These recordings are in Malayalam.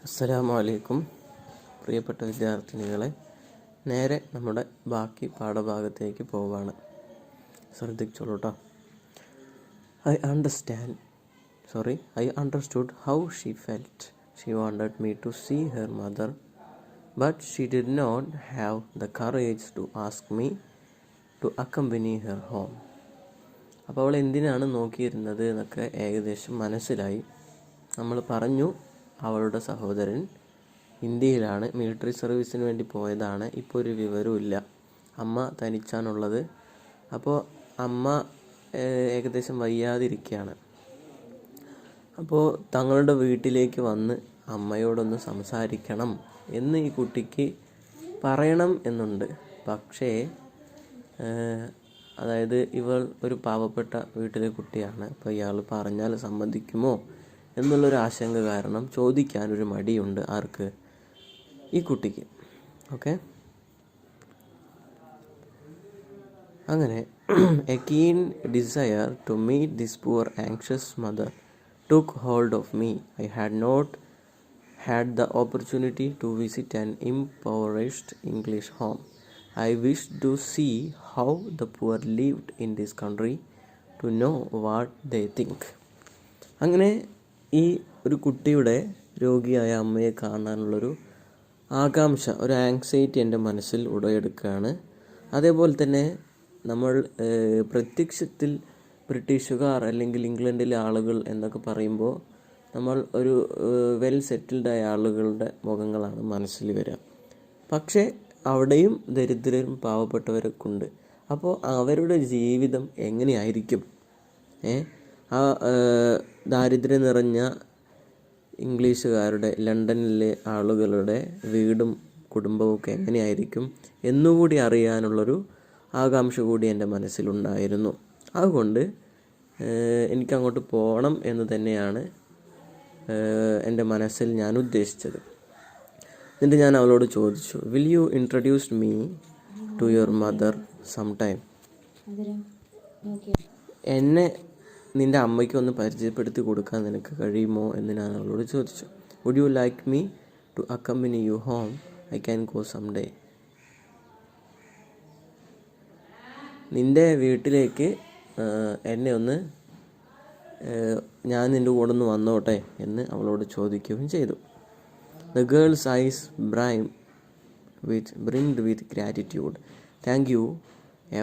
അസ്സലാമു അലൈക്കും പ്രിയപ്പെട്ട വിദ്യാർത്ഥിനികളെ, നേരെ നമ്മുടെ ബാക്കി പാഠഭാഗത്തേക്ക് പോവാണ്. ശ്രദ്ധിച്ചോളൂ കേട്ടോ. I understood how she felt. She wanted me to see her mother, but she did not have the courage to ask me to accompany her home. അപ്പോൾ അവൾ എന്തിനാണ് നോക്കിയിരുന്നത് എന്നൊക്കെ ഏകദേശം മനസ്സിലായി. നമ്മൾ പറഞ്ഞു, അവളുടെ സഹോദരൻ ഇന്ത്യയിലാണ്, മിലിറ്ററി സർവീസിന് വേണ്ടി പോയതാണ്. ഇപ്പോൾ ഒരു വിവരവും ഇല്ല. അമ്മ തനിച്ചാണുള്ളത്. അപ്പോൾ അമ്മ ഏകദേശം വയ്യാതിരിക്കുകയാണ്. അപ്പോൾ തങ്ങളുടെ വീട്ടിലേക്ക് വന്ന് അമ്മയോടൊന്ന് സംസാരിക്കണം എന്ന് ഈ കുട്ടിക്ക് പറയണം എന്നുണ്ട്. പക്ഷേ അതായത് ഇവൾ ഒരു പാവപ്പെട്ട വീട്ടിലെ കുട്ടിയാണ്. അപ്പോൾ ഇയാൾ പറഞ്ഞാൽ സമ്മതിക്കുമോ എന്നുള്ളൊരു ആശങ്ക കാരണം ചോദിക്കാനൊരു മടിയുണ്ട്. ആർക്ക്? ഈ കുട്ടിക്ക്. ഓക്കെ, അങ്ങനെ a keen desire to meet this poor anxious mother took hold of me. I had not had the opportunity to visit an impoverished English home. I wished to see how the poor lived in this country, to know what they think. അങ്ങനെ ഈ ഒരു കുട്ടിയുടെ രോഗിയായ അമ്മയെ കാണാനുള്ളൊരു ആകാംക്ഷ, ഒരു ആങ്സൈറ്റി എൻ്റെ മനസ്സിൽ ഉടലെടുക്കുകയാണ്. അതേപോലെ തന്നെ നമ്മൾ പ്രത്യക്ഷത്തിൽ ബ്രിട്ടീഷുകാർ അല്ലെങ്കിൽ ഇംഗ്ലണ്ടിലെ ആളുകൾ എന്നൊക്കെ പറയുമ്പോൾ നമ്മൾ ഒരു വെൽ സെറ്റിൽഡായ ആളുകളുടെ മുഖങ്ങളാണ് മനസ്സിൽ വരിക. പക്ഷേ അവിടെയും ദരിദ്രരും പാവപ്പെട്ടവരൊക്കെ ഉണ്ട്. അപ്പോൾ അവരുടെ ജീവിതം എങ്ങനെയായിരിക്കും? ആ ദാരിദ്ര്യം നിറഞ്ഞ ഇംഗ്ലീഷുകാരുടെ, ലണ്ടനിലെ ആളുകളുടെ വീടും കുടുംബവും ഒക്കെ എങ്ങനെയായിരിക്കും എന്നുകൂടി അറിയാനുള്ളൊരു ആകാംക്ഷ കൂടി എൻ്റെ മനസ്സിലുണ്ടായിരുന്നു. അതുകൊണ്ട് എനിക്കങ്ങോട്ട് പോകണം എന്ന് തന്നെയാണ് എൻ്റെ മനസ്സിൽ ഞാൻ ഉദ്ദേശിച്ചത്. എന്നിട്ട് ഞാൻ അവളോട് ചോദിച്ചു, will you introduce me to your mother some time? എന്നെ നിൻ്റെ അമ്മയ്ക്ക് ഒന്ന് പരിചയപ്പെടുത്തി കൊടുക്കാൻ നിനക്ക് കഴിയുമോ എന്ന് ഞാൻ അവളോട് ചോദിച്ചു. Would you like me to accompany you home? I can go some day. നിൻ്റെ വീട്ടിലേക്ക് എന്നെ ഒന്ന്, ഞാൻ നിൻ്റെ കൂടെ ഒന്ന് വന്നോട്ടെ എന്ന് അവളോട് ചോദിക്കുകയും ചെയ്തു. The girl's eyes brimmed with gratitude. Thank you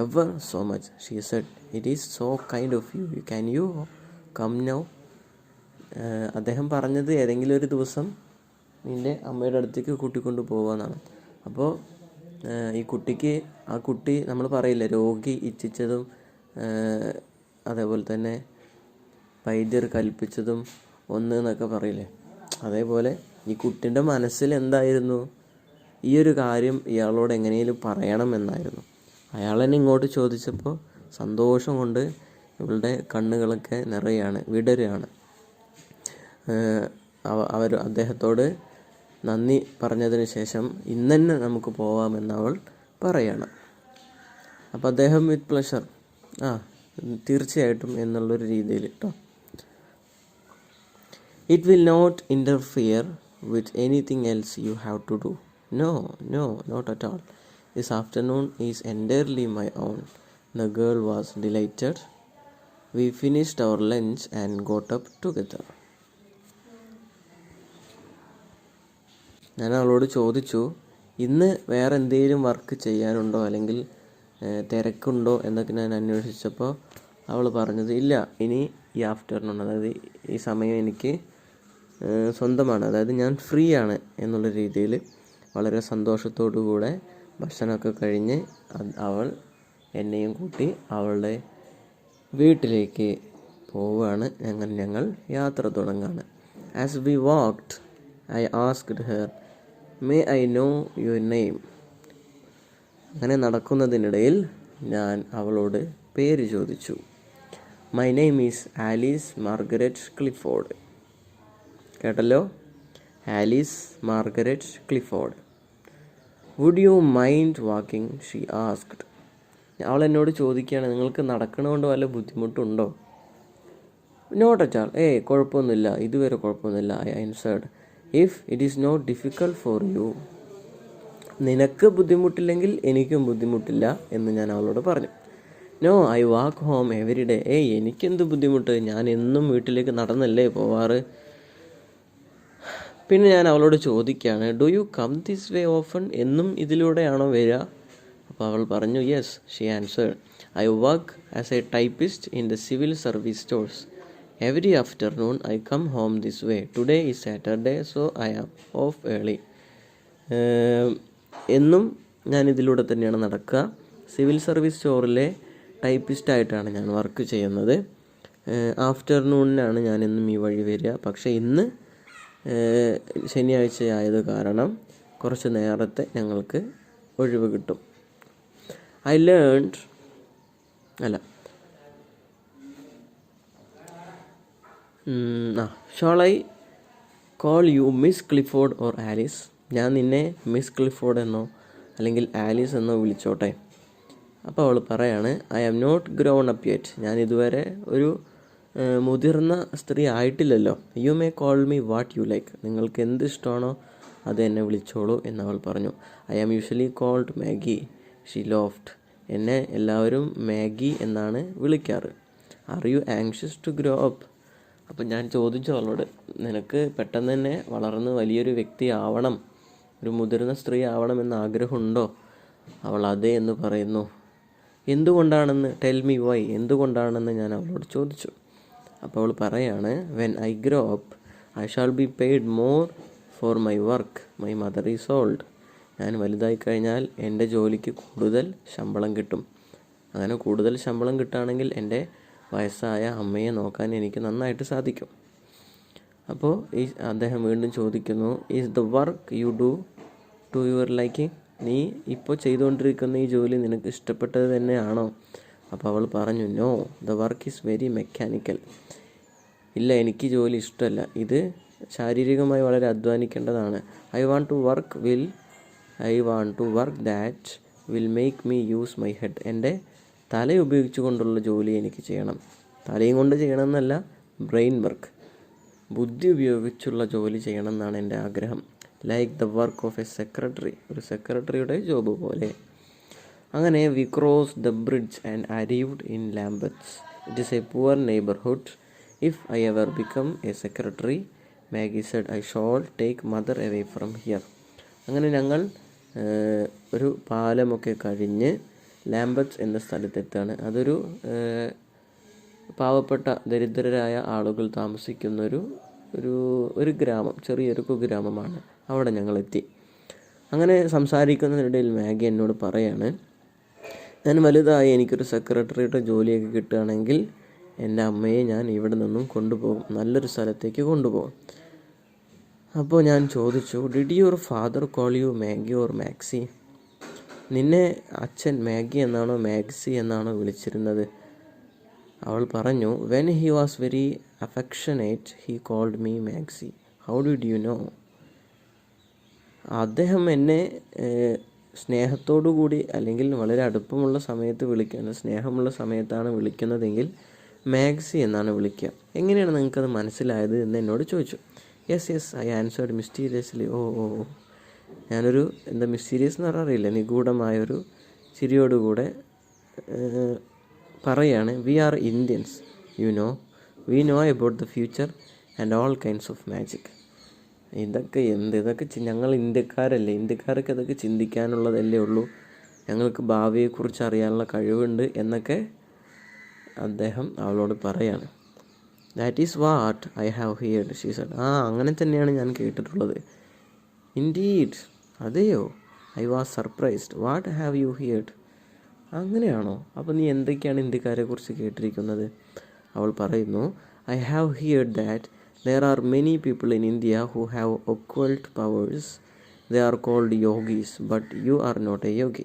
ever so much, she said. It is so kind of you. Can you come now? അദ്ദേഹം പറഞ്ഞത് ഏതെങ്കിലും ഒരു ദിവസം നിൻ്റെ അമ്മയുടെ അടുത്തേക്ക് കൂട്ടിക്കൊണ്ട് പോകാമെന്നാണ്. അപ്പോൾ ഈ കുട്ടിക്ക്, ആ കുട്ടി നമ്മൾ പറയില്ലേ, രോഗി ഇച്ഛിച്ചതും അതേപോലെ തന്നെ വൈദ്യർ കൽപ്പിച്ചതും ഒന്ന് എന്നൊക്കെ പറയില്ലേ, അതേപോലെ ഈ കുട്ടിൻ്റെ മനസ്സിൽ എന്തായിരുന്നു? ഈ ഒരു കാര്യം ഇയാളോട് എങ്ങനെയും പറയണം എന്നായിരുന്നു. അയാൾ തന്നെ ഇങ്ങോട്ട് ചോദിച്ചപ്പോൾ സന്തോഷം കൊണ്ട് ഇവളുടെ കണ്ണുകളൊക്കെ വിടരുകയാണ്. അദ്ദേഹത്തോട് നന്ദി പറഞ്ഞതിന് ശേഷം ഇന്ന് തന്നെ നമുക്ക് പോവാമെന്ന് അവൾ പറയണം. അപ്പോൾ അദ്ദേഹം വിത്ത് പ്ലഷർ, തീർച്ചയായിട്ടും എന്നുള്ളൊരു രീതിയിൽ കേട്ടോ. It will not interfere with anything else you have to do. No, not at all. This afternoon is entirely my own. The girl was delighted. We finished our lunch and got up together. ഞാൻ അവളോട് ചോദിച്ചു, ഇന്ന് വേറെ എന്തെങ്കിലും വർക്ക് ചെയ്യാനുണ്ടോ അല്ലെങ്കിൽ തിരക്കുണ്ടോ എന്നൊക്കെ ഞാൻ അന്വേഷിച്ചപ്പോൾ അവൾ പറഞ്ഞത്, ഇല്ല, ഇനി ഈ ആഫ്റ്റർനൂൺ, അതായത് ഈ സമയം എനിക്ക് സ്വന്തമാണ്, അതായത് ഞാൻ ഫ്രീ ആണ് എന്നുള്ള രീതിയിൽ വളരെ സന്തോഷത്തോടു കൂടെ ഭക്ഷണമൊക്കെ കഴിഞ്ഞ് അവൾ എന്നെയും കൂട്ടി അവളുടെ വീട്ടിലേക്ക് പോവുകയാണ്. ഞങ്ങൾ യാത്ര തുടങ്ങുകയാണ്. As we walked I asked her, may I know your name? അങ്ങനെ നടക്കുന്നതിനിടയിൽ ഞാൻ അവളോട് പേര് ചോദിച്ചു. My name is Alice Margaret Clifford. കേട്ടല്ലോ, Alice Margaret Clifford. Would you mind walking? She asked. അവൾ എന്നോട് ചോദിക്കുകയാണ്, നിങ്ങൾക്ക് നടക്കണതുകൊണ്ട് വല്ല ബുദ്ധിമുട്ടുണ്ടോ? Not at all. കുഴപ്പമൊന്നുമില്ല, ഇതുവരെ കുഴപ്പമൊന്നുമില്ല. I answered. If it is not difficult for you, നിനക്ക് ബുദ്ധിമുട്ടില്ലെങ്കിൽ എനിക്കും ബുദ്ധിമുട്ടില്ല എന്ന് ഞാൻ അവളോട് പറഞ്ഞു. No, I walk home every day. എനിക്കെന്ത് ബുദ്ധിമുട്ട്, ഞാൻ എന്നും വീട്ടിലേക്ക് നടന്നല്ലേ പോവാറ്. പിന്നെ ഞാൻ അവളോട് ചോദിക്കുകയാണ്, do you come this way often, എന്നും ഇതിലൂടെയാണോ വരിക? അപ്പോൾ അവൾ പറഞ്ഞു, yes, she answered. I work as a typist in the civil service stores. Every afternoon I come home this way. Today is Saturday, so I am off early. എന്നും ഞാൻ ഇതിലൂടെ തന്നെയാണ് നടക്കുക. സിവിൽ സർവീസ് സ്റ്റോറിലെ ടൈപ്പിസ്റ്റായിട്ടാണ് ഞാൻ വർക്ക് ചെയ്യുന്നത്. ആഫ്റ്റർനൂണിനാണ് ഞാൻ എന്നും ഈ വഴി വരിക. പക്ഷേ ഇന്ന് ശനിയാഴ്ചയായത് കാരണം കുറച്ച് നേരത്തെ ഞങ്ങൾക്ക് ഒഴിവ് കിട്ടും. I learned shawl I call you miss Clifford or Alice? ഞാൻ നിന്നെ മിസ് ക്ലിഫോർഡ് എന്നോ അല്ലെങ്കിൽ ആലീസ് എന്നോ വിളിച്ചോട്ടെ? അപ്പോൾ അവൾ പറയാണ്, I am not grown up yet. ഞാൻ ഇതുവരെ ഒരു മുതിർന്ന സ്ത്രീ ആയിട്ടില്ലല്ലോ. You may call me what you like. നിങ്ങൾക്ക് എന്ത് ഇഷ്ടമാണോ അത് എന്നെ വിളിച്ചോളൂ എന്നവൾ പറഞ്ഞു. I am usually called Maggie. She laughed. എന്നെ എല്ലാവരും മാഗി എന്നാണ് വിളിക്കാറ്. Are you anxious to grow up? അപ്പം ഞാൻ ചോദിച്ചു അവളോട്, നിനക്ക് പെട്ടെന്ന് തന്നെ വളർന്ന് വലിയൊരു വ്യക്തി ആവണം, ഒരു മുതിർന്ന സ്ത്രീ ആവണമെന്ന് ആഗ്രഹമുണ്ടോ? അവൾ അതെ എന്ന് പറയുന്നു. എന്തുകൊണ്ടാണെന്ന്, ടെൽ മീ വൈ, എന്തുകൊണ്ടാണെന്ന് ഞാൻ അവളോട് ചോദിച്ചു. അപ്പോൾ അവൾ പറയാണ്, when I grow up I shall be paid more for my work. My mother is old. ഞാൻ വലുതായി കഴിഞ്ഞാൽ എൻ്റെ ജോലിക്ക് കൂടുതൽ ശമ്പളം കിട്ടും. അങ്ങനെ കൂടുതൽ ശമ്പളം കിട്ടുകയാണെങ്കിൽ എൻ്റെ വയസ്സായ അമ്മയെ നോക്കാൻ എനിക്ക് നന്നായിട്ട് സാധിക്കും. അപ്പോൾ അദ്ദേഹം വീണ്ടും ചോദിക്കുന്നു, is the work you do to your liking? നീ ഇപ്പോൾ ചെയ്തുകൊണ്ടിരിക്കുന്ന ഈ ജോലി നിനക്ക് ഇഷ്ടപ്പെട്ടത് തന്നെയാണോ? അപ്പോൾ അവൾ പറഞ്ഞു, no, the work is very mechanical. ഇല്ല, എനിക്ക് ജോലി ഇഷ്ടമല്ല, ഇത് ശാരീരികമായി വളരെ അധ്വാനിക്കേണ്ടതാണ്. I want to work that will make me use my head. എൻ്റെ തല ഉപയോഗിച്ചു കൊണ്ടുള്ള ജോലി എനിക്ക് ചെയ്യണം. തലയും കൊണ്ട് ചെയ്യണം എന്നല്ല, ബ്രെയിൻ വർക്ക്, ബുദ്ധി ഉപയോഗിച്ചുള്ള ജോലി ചെയ്യണം എന്നാണ് എൻ്റെ ആഗ്രഹം. Like the work of a secretary, ഒരു സെക്രട്ടറിയുടെ ജോബ് പോലെ. അങ്ങനെ we cross the bridge and arrived in Lambeths. It is a poor neighbourhood. If I ever become a secretary, Maggie said, I shall take mother away from here. അങ്ങനെ ഞങ്ങൾ ഒരു പാലമൊക്കെ കഴിഞ്ഞ് ലാംബത്ത്സ് എന്ന സ്ഥലത്തെത്താണ്. അതൊരു പാവപ്പെട്ട ദരിദ്രരായ ആളുകൾ താമസിക്കുന്ന ഒരു ഗ്രാമം, ചെറിയൊരു കുഗ്രാമമാണ്. അവിടെ ഞങ്ങളെത്തി. അങ്ങനെ സംസാരിക്കുന്നതിനിടയിൽ മാഗി എന്നോട് പറയാണ്, ഞാൻ വലുതായി എനിക്കൊരു സെക്രട്ടറിയുടെ ജോലിയൊക്കെ കിട്ടുകയാണെങ്കിൽ എൻ്റെ അമ്മയെ ഞാൻ ഇവിടെ നിന്നും കൊണ്ടുപോകും, നല്ലൊരു സ്ഥലത്തേക്ക് കൊണ്ടുപോകും. അപ്പോൾ ഞാൻ ചോദിച്ചു, did your father call you Maggie or Maxie? നിന്നെ അച്ഛൻ മാഗി എന്നാണോ മാക്സി എന്നാണോ വിളിച്ചിരുന്നത്? അവൾ പറഞ്ഞു, when he was very affectionate he called me Maxie. How did you know? അദ്ദേഹം എന്നെ സ്നേഹത്തോടു കൂടി അല്ലെങ്കിൽ വളരെ അടുപ്പമുള്ള സമയത്ത് സ്നേഹമുള്ള സമയത്താണ് വിളിക്കുന്നതെങ്കിൽ മാക്സി എന്നാണ് വിളിക്കുക. എങ്ങനെയാണ് നിങ്ങൾക്കത് മനസ്സിലായത് എന്ന് എന്നോട് ചോദിച്ചു. Yes I answered mysteriously. ഓ ഞാനൊരു മിസ്റ്റീരിയസ് എന്ന് പറയാറില്ല, നിഗൂഢമായൊരു ചിരിയോടുകൂടെ പറയാണ്, we are Indians, we know about the future and all kinds of magic. ഇതൊക്കെ ഞങ്ങൾ ഇന്ത്യക്കാരല്ലേ, ഇന്ത്യക്കാർക്ക് അതൊക്കെ ചിന്തിക്കാനുള്ളതല്ലേ ഉള്ളൂ, ഞങ്ങൾക്ക് ഭാവിയെക്കുറിച്ച് അറിയാനുള്ള കഴിവുണ്ട് എന്നൊക്കെ അദ്ദേഹം അവളോട് പറയാണ്. That is what I have heard, she said. അങ്ങനെ തന്നെയാണ് ഞാൻ കേട്ടിട്ടുള്ളത്. ഇൻഡീഡ്, അതെയോ? I was surprised. What have you heard? അങ്ങനെയാണോ? അപ്പോൾ നീ എന്തൊക്കെയാണ് ഇന്ത്യക്കാരെ കുറിച്ച് കേട്ടിരിക്കുന്നത്? അവൾ പറയുന്നു, I have heard that there are many people in India who have occult powers. They are called yogis, but you are not a yogi.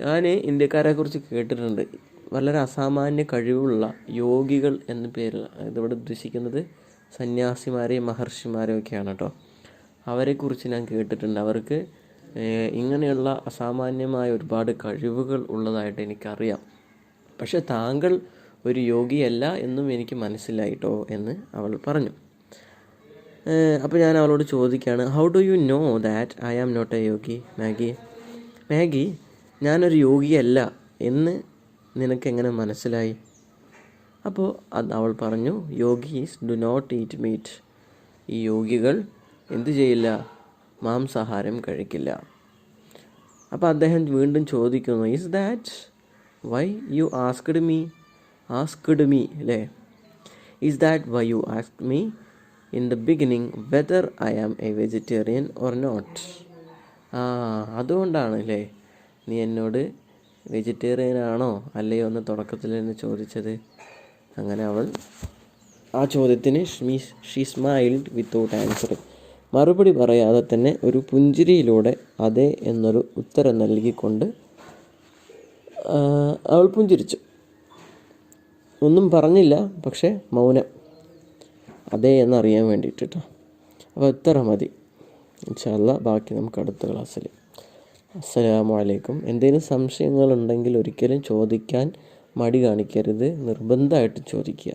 ഞാൻ ഇന്ത്യക്കാരെ കുറിച്ച് കേട്ടിട്ടുണ്ട്, വളരെ അസാമാന്യ കഴിവുള്ള യോഗികൾ എന്ന പേരിൽ. ഇതിവിടെ ഉദ്ദേശിക്കുന്നത് സന്യാസിമാരെയും മഹർഷിമാരെയും ഒക്കെയാണ് കേട്ടോ. അവരെക്കുറിച്ച് ഞാൻ കേട്ടിട്ടുണ്ട്. അവർക്ക് ഇങ്ങനെയുള്ള അസാമാന്യമായ ഒരുപാട് കഴിവുകൾ ഉള്ളതായിട്ട് എനിക്കറിയാം. പക്ഷെ താങ്കൾ ഒരു യോഗിയല്ല എന്നും എനിക്ക് മനസ്സിലായിട്ടോ എന്ന് അവൾ പറഞ്ഞു. അപ്പോൾ ഞാൻ അവളോട് ചോദിക്കുകയാണ്, how do you know that I am not a yogi Maggie, ഞാനൊരു യോഗിയല്ല എന്ന് നിനക്കെങ്ങനെ മനസ്സിലായി? അപ്പോൾ അവൾ പറഞ്ഞു, yogis do not eat meat, ഈ യോഗികൾ എന്തു ചെയ്യില്ല, മാംസാഹാരം കഴിക്കില്ല. അപ്പോൾ അദ്ദേഹം വീണ്ടും ചോദിക്കുന്നു, is that why you asked me അല്ലേ, is that why you asked me in the beginning whether I am a vegetarian or not? അതുകൊണ്ടാണ് അല്ലേ നീ എന്നോട് വെജിറ്റേറിയൻ ആണോ അല്ലയോ എന്ന് തുടക്കത്തിൽ തന്നെ ചോദിച്ചത്. അങ്ങനെ അവൾ ആ ചോദ്യത്തിന് ഷീ സ്മൈൽഡ് വിത്തൗട്ട് ആൻസറിങ്, മറുപടി പറയാതെ തന്നെ ഒരു പുഞ്ചിരിയിലൂടെ അതെ എന്നൊരു ഉത്തരം നൽകിക്കൊണ്ട് അവൾ പുഞ്ചിരിച്ചു. ഒന്നും പറഞ്ഞില്ല, പക്ഷേ മൗനം, അതെ എന്നറിയാൻ വേണ്ടിയിട്ട് കേട്ടോ. അപ്പോൾ ഇത്ര മതി. ഇൻഷാ അല്ലാഹ് ബാക്കി നമുക്ക് അടുത്ത ക്ലാസ്സിൽ. അസ്സലാമു അലൈക്കും. എന്തെങ്കിലും സംശയങ്ങളുണ്ടെങ്കിൽ ഒരിക്കലും ചോദിക്കാൻ മടി കാണിക്കരുത്, നിർബന്ധമായിട്ട് ചോദിക്കുക.